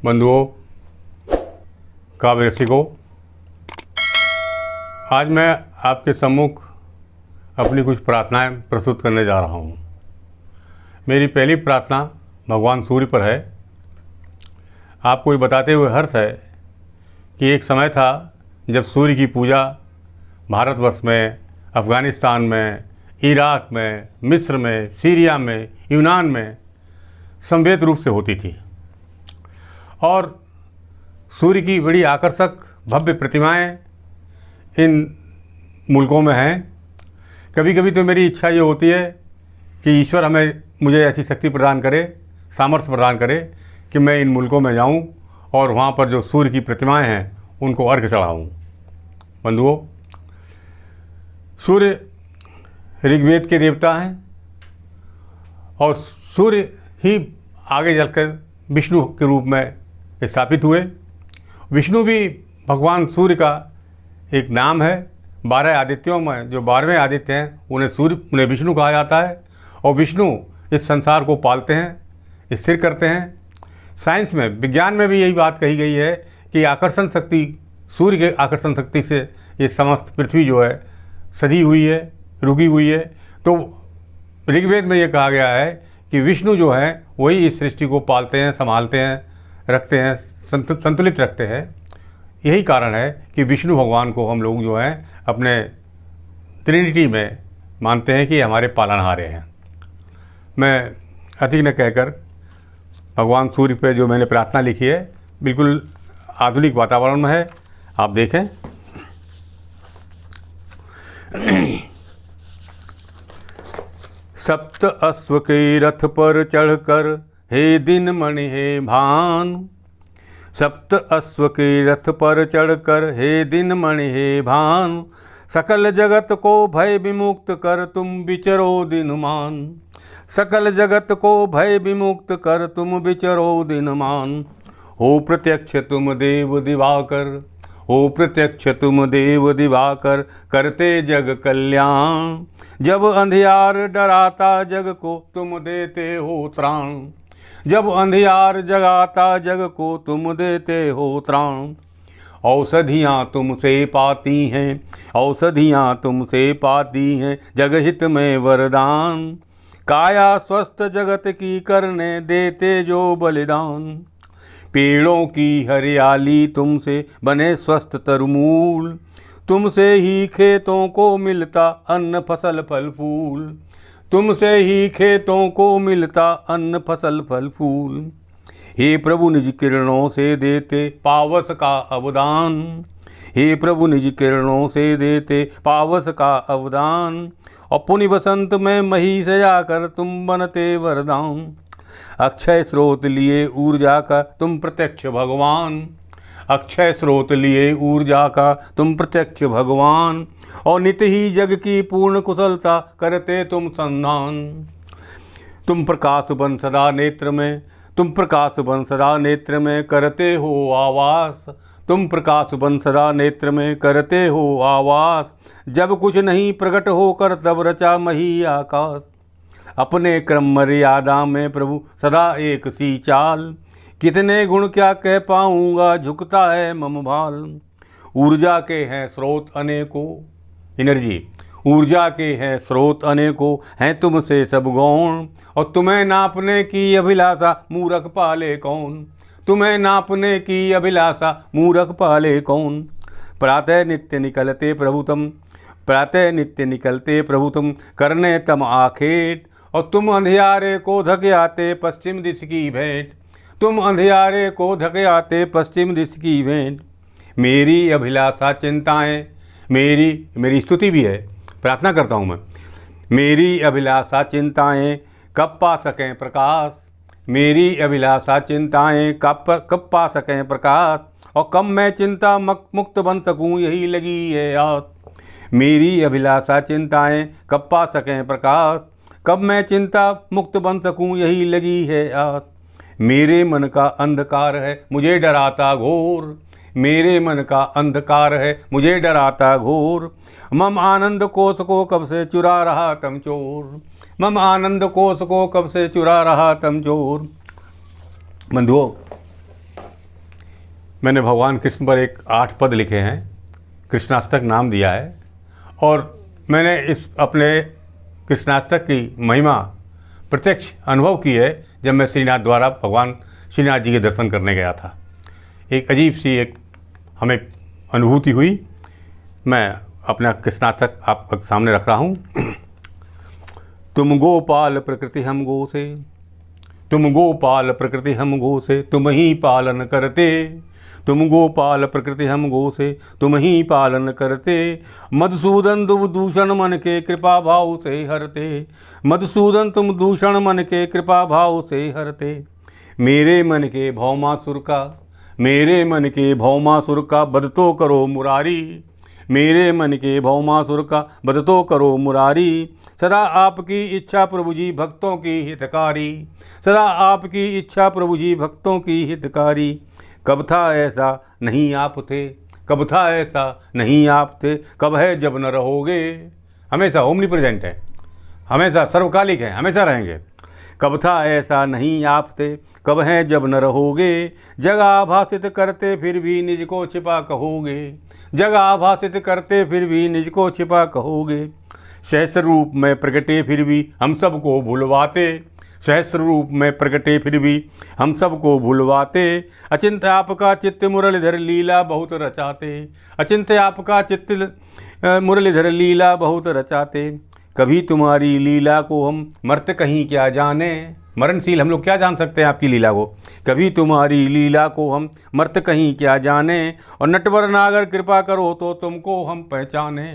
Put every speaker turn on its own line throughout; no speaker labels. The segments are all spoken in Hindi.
बंधुओं, काव्य रसिकों, आज मैं आपके सम्मुख अपनी कुछ प्रार्थनाएं प्रस्तुत करने जा रहा हूं। मेरी पहली प्रार्थना भगवान सूर्य पर है। आपको ये बताते हुए हर्ष है कि एक समय था जब सूर्य की पूजा भारतवर्ष में, अफ़गानिस्तान में, इराक में, मिस्र में, सीरिया में, यूनान में समवेत रूप से होती थी और सूर्य की बड़ी आकर्षक भव्य प्रतिमाएं इन मुल्कों में हैं। कभी कभी तो मेरी इच्छा ये होती है कि ईश्वर मुझे ऐसी शक्ति प्रदान करे, सामर्थ्य प्रदान करे कि मैं इन मुल्कों में जाऊं और वहाँ पर जो सूर्य की प्रतिमाएं हैं उनको अर्घ्य चढ़ाऊँ। बंधुओं, सूर्य ऋग्वेद के देवता हैं और सूर्य ही आगे चलकर विष्णु के रूप में स्थापित हुए। विष्णु भी भगवान सूर्य का एक नाम है। 12 आदित्यों में जो 12वें आदित्य हैं उन्हें विष्णु कहा जाता है और विष्णु इस संसार को पालते हैं, स्थिर करते हैं। साइंस में, विज्ञान में भी यही बात कही गई है कि आकर्षण शक्ति, सूर्य के आकर्षण शक्ति से ये समस्त पृथ्वी जो है सधी हुई है, रुकी हुई है। तो ऋग्वेद में ये कहा गया है कि विष्णु जो है वही इस सृष्टि को पालते हैं, संभालते हैं, रखते हैं, संतुलित रखते हैं। यही कारण है कि विष्णु भगवान को हम लोग जो है अपने ट्रिनिटी में मानते हैं कि हमारे पालनहारे हैं। मैं अधिक न कहकर भगवान सूर्य पे जो मैंने प्रार्थना लिखी है बिल्कुल आधुनिक वातावरण में है, आप देखें। सप्त अश्व के रथ पर चढ़कर हे दिन मणि हे भानु, सप्त अश्व के रथ पर चढ़कर हे दिन मणि हे भानु, सकल जगत को भय विमुक्त कर तुम विचरो दिनमान, सकल जगत को भय विमुक्त कर तुम विचरो दिनमान। हो प्रत्यक्ष तुम देव दिवाकर, हो प्रत्यक्ष तुम देव दिवाकर, करते जग कल्याण। जब अंधियार डराता जग को तुम देते हो त्राण, जब अंधियार जगाता जग को तुम देते हो त्राण। औषधियाँ तुमसे पाती हैं, औषधियाँ तुमसे पाती हैं, जगहित में वरदान। काया स्वस्थ जगत की करने देते जो बलिदान। पेड़ों की हरियाली तुमसे बने स्वस्थ तरमूल, तुमसे ही खेतों को मिलता अन्न फसल फल फूल, तुमसे ही खेतों को मिलता अन्न फसल फल फूल। हे प्रभु निज किरणों से देते पावस का अवदान, हे प्रभु निज किरणों से देते पावस का अवदान। और पुनि बसंत में मही से जाकर तुम बनते वरदान। अक्षय स्रोत लिए ऊर्जा का तुम प्रत्यक्ष भगवान, अक्षय स्रोत लिए ऊर्जा का तुम प्रत्यक्ष भगवान। और नित ही जग की पूर्ण कुशलता करते तुम संधान। तुम प्रकाश बन सदा नेत्र में, तुम प्रकाश बन सदा नेत्र में करते हो आवास, तुम प्रकाश बन सदा नेत्र में करते हो आवास। जब कुछ नहीं प्रकट होकर तब रचा मही आकाश। अपने क्रम मर्यादा में प्रभु सदा एक सी चाल, कितने गुण क्या कह पाऊँगा झुकता है मम भाल। ऊर्जा के हैं स्रोत अनेकों, एनर्जी, ऊर्जा के हैं स्रोत अनेकों, हैं तुमसे सब गौण। और तुम्हें नापने की अभिलाषा मूर्ख पाले कौन, तुम्हें नापने की अभिलाषा मूर्ख पाले कौन। प्रातः नित्य निकलते प्रभु तुम, प्रातः नित्य निकलते प्रभु तुम, करने तम आखेट। और तुम अंधियारे को धके आते पश्चिम दिश की भेंट, तुम अंधियारे को धके आते पश्चिम दिश की भेंट। मेरी अभिलाषा चिंताएं, मेरी स्तुति भी है, प्रार्थना करता हूँ मैं। मेरी अभिलाषा चिंताएं कब पा सकें प्रकाश, मेरी अभिलाषा चिंताएं कब पा सकें प्रकाश। और कब मैं चिंता मुक्त बन सकूं यही लगी है आस। मेरी अभिलाषा चिंताएं कब पा सकें प्रकाश, कब मैं चिंता मुक्त बन सकूं यही लगी है आस। मेरे मन का अंधकार है मुझे डराता घोर, मेरे मन का अंधकार है मुझे डराता घोर। मम आनंद कोष को कब से चुरा रहा तम चोर, मम आनंद कोष को कब से चुरा रहा तम चोर। बंधुओं, मैंने भगवान कृष्ण पर एक 8 पद लिखे हैं, कृष्णाष्टक नाम दिया है, और मैंने इस अपने कृष्णाष्टक की महिमा प्रत्यक्ष अनुभव की है जब मैं श्रीनाथ द्वारा भगवान श्रीनाथ जी के दर्शन करने गया था। एक अजीब सी एक हमें अनुभूति हुई। मैं अपना कृष्णाष्टक आपके सामने रख रहा हूँ। तुम गोपाल प्रकृति हम गो से, तुम गोपाल प्रकृति हम गो से, तुम ही पालन करते। तुम गोपाल प्रकृति हम गो से, तुम ही पालन करते। मधुसूदन तुम दूषण मन के कृपा भाव से हरते। मधुसूदन तुम दूषण मन के कृपा भाव से हरते। मेरे मन के भौमासुर का, मेरे मन के भौमासुर का बध तो करो मुरारी। मेरे मन के भौमासुर का बध तो करो मुरारी। सदा आपकी इच्छा प्रभु जी भक्तों की हितकारी। सदा आपकी इच्छा प्रभु जी भक्तों की हितकारी। कब था ऐसा नहीं आप थे, कब था ऐसा नहीं आप थे, कब है जब न रहोगे। हमेशा ओमनी प्रेजेंट है, हमेशा सर्वकालिक है, हमेशा रहेंगे। कब था ऐसा नहीं आप थे, कब है जब न रहोगे। जग आभासित करते फिर भी निज को छिपा कहोगे। जग आभासित करते फिर भी निज को छिपा कहोगे। सहस्र रूप में प्रगटे फिर भी हम सबको भुलवाते। सहस्र रूप में प्रगटे फिर भी हम सबको भुलवाते। अचिंत्य आपका चित्त मुरलीधर लीला बहुत रचाते। अचिंत्य आपका चित्त मुरलीधर लीला बहुत रचाते। कभी तुम्हारी लीला को हम मर्त कहीं क्या जाने। मरणशील हम लोग क्या जान सकते हैं आपकी लीला को। कभी तुम्हारी लीला को हम मर्त कहीं क्या जाने। और नटवर नागर कृपा करो तो तुमको हम पहचाने।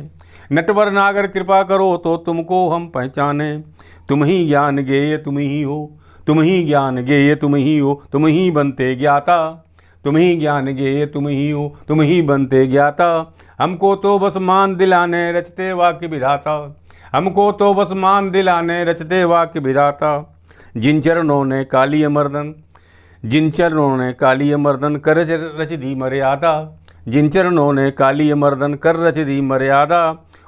नटवर नागर कृपा करो तो तुमको हम पहचाने। तुम ही ज्ञान गेय तुम ही हो, तुम ही ज्ञान गेय तुम ही हो, तुम ही बनते ज्ञाता। तुम ही ज्ञान गेय तुम ही हो, तुम ही बनते ज्ञाता। हमको तो बस मान दिलाने रचते वाक्य विधाता। हमको तो बस मान दिलाने रचते वाक्य विधाता। जिन चरणों ने काली मर्दन, जिन चरणों ने काली मर्दन कर रच दी मर्यादा। जिन चरणों ने काली मर्दन कर रच दी मर्यादा।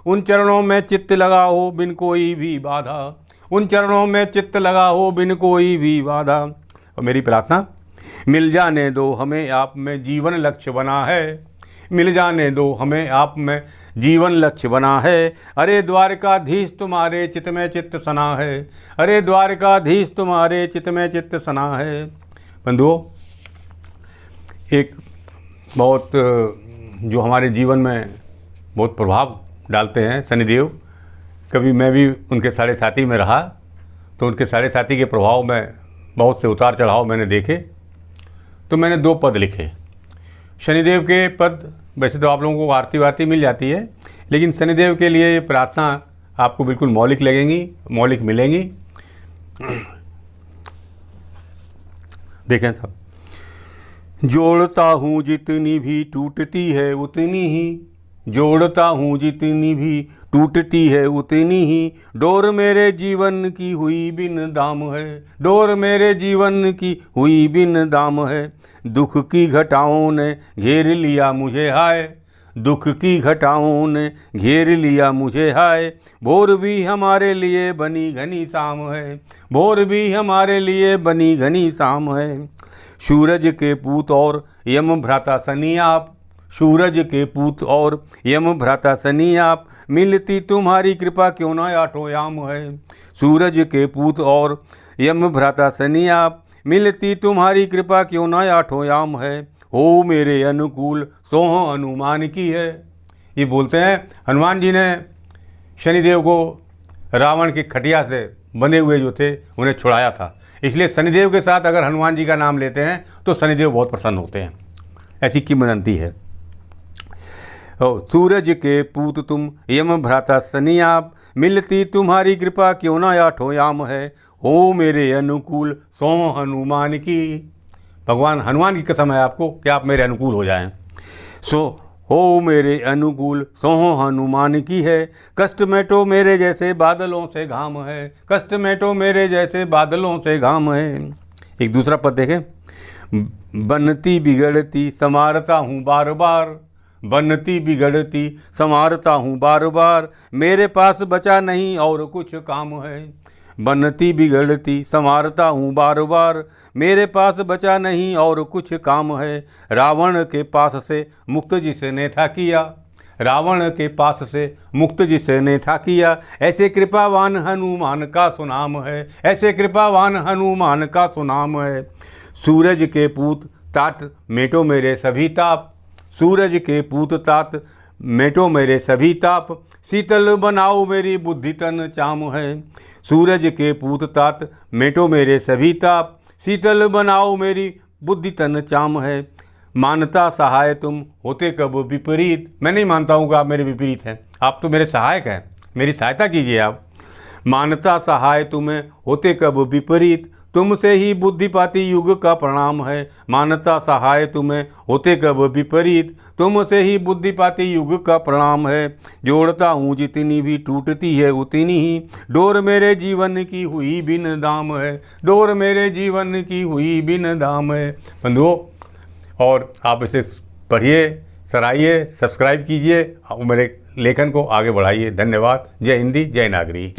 उन चरणों में चित्त लगा हो बिन कोई भी बाधा। उन चरणों में चित्त लगा हो बिन कोई भी बाधा। और मेरी प्रार्थना, मिल जाने दो हमें आप में जीवन लक्ष्य बना है। मिल जाने दो हमें आप में जीवन लक्ष्य बना है। अरे द्वारकाधीश तुम्हारे चित्त में चित्त सना है। अरे द्वारकाधीश तुम्हारे चित्त में चित्त सना है। बंधुओं, एक बहुत जो हमारे जीवन में बहुत प्रभाव डालते हैं शनिदेव। कभी मैं भी उनके साढ़े साथी में रहा तो उनके साढ़े साथी के प्रभाव में बहुत से उतार चढ़ाव मैंने देखे। तो मैंने 2 पद लिखे। शनिदेव के पद वैसे तो आप लोगों को आरती वारती मिल जाती है, लेकिन शनिदेव के लिए ये प्रार्थना आपको बिल्कुल मौलिक लगेंगी, मौलिक मिलेंगी। देखें साहब, जोड़ता हूँ जितनी भी टूटती है उतनी ही। जोड़ता हूँ जितनी भी टूटती है उतनी ही। डोर मेरे जीवन की हुई बिन दाम है। डोर मेरे जीवन की हुई बिन दाम है। दुख की घटाओं ने घेर लिया मुझे हाय। दुख की घटाओं ने घेर लिया मुझे हाय। भोर भी हमारे लिए बनी घनी शाम है। भोर भी हमारे लिए बनी घनी शाम है। सूरज के पूत और यम भ्राता शनि आप। सूरज के पूत और यम भ्राता शनि आप। मिलती तुम्हारी कृपा क्यों ना आठों याम है। सूरज के पूत और यम भ्राता शनि आप। मिलती तुम्हारी कृपा क्यों ना आठों याम है। हो मेरे अनुकूल सोह हनुमान की है। ये बोलते हैं हनुमान जी ने शनिदेव को रावण की खटिया से बंधे हुए जो थे उन्हें छुड़ाया था। इसलिए शनिदेव के साथ अगर हनुमान जी का नाम लेते हैं तो शनिदेव बहुत प्रसन्न होते हैं, ऐसी किंवदंती है। सूरज के पूत तुम यम भ्राता शनि आप। मिलती तुम्हारी कृपा क्यों ना आठों याम है। हो मेरे अनुकूल सो हनुमान की। भगवान हनुमान की कसम है आपको कि आप मेरे अनुकूल हो जाएं। सो हो मेरे अनुकूल सो हनुमान की है। कष्ट मेटो मेरे जैसे बादलों से घाम है। कष्ट मेटो मेरे जैसे बादलों से घाम है। एक दूसरा पद देखें, बनती बिगड़ती संवारता हूँ बार बार। बनती बिगड़ती संवारता हूँ बार बार। मेरे पास बचा नहीं और कुछ काम है। बनती बिगड़ती संवारता हूँ बार बार। मेरे पास बचा नहीं और कुछ काम है। रावण के पास से मुक्त जिसने था किया, रावण के पास से मुक्त जिसने था किया, ऐसे कृपावान हनुमान का सुनाम है, ऐसे कृपावान हनुमान का सुनाम है। सूरज के पूत तात मेटो मेरे सभी ताप, सूरज के पूत तात मेटो मेरे सभी ताप, शीतल बनाओ मेरी बुद्धि तन चाम है। सूरज के पूत तात मेटो मेरे सभी ताप, शीतल बनाओ मेरी बुद्धि तन चाम है। मानता सहाय तुम होते कब विपरीत, मैं नहीं मानता हूँ कि आप मेरे विपरीत हैं, आप तो मेरे सहायक हैं, मेरी सहायता कीजिए आप। मानता सहाय तुम्हें होते कब विपरीत, तुमसे ही बुद्धि पाती युग का प्रणाम है। मानता सहाय तुम्हें होते कब विपरीत, तुमसे ही बुद्धि पाती युग का प्रणाम है। जोड़ता हूँ जितनी भी टूटती है उतनी ही, डोर मेरे जीवन की हुई बिन दाम है, डोर मेरे जीवन की हुई बिन दाम है। बंधुओं, और आप इसे पढ़िए, सराहिए, सब्सक्राइब कीजिए और मेरे लेखन को आगे बढ़ाइए। धन्यवाद। जय हिंदी, जय नागरी।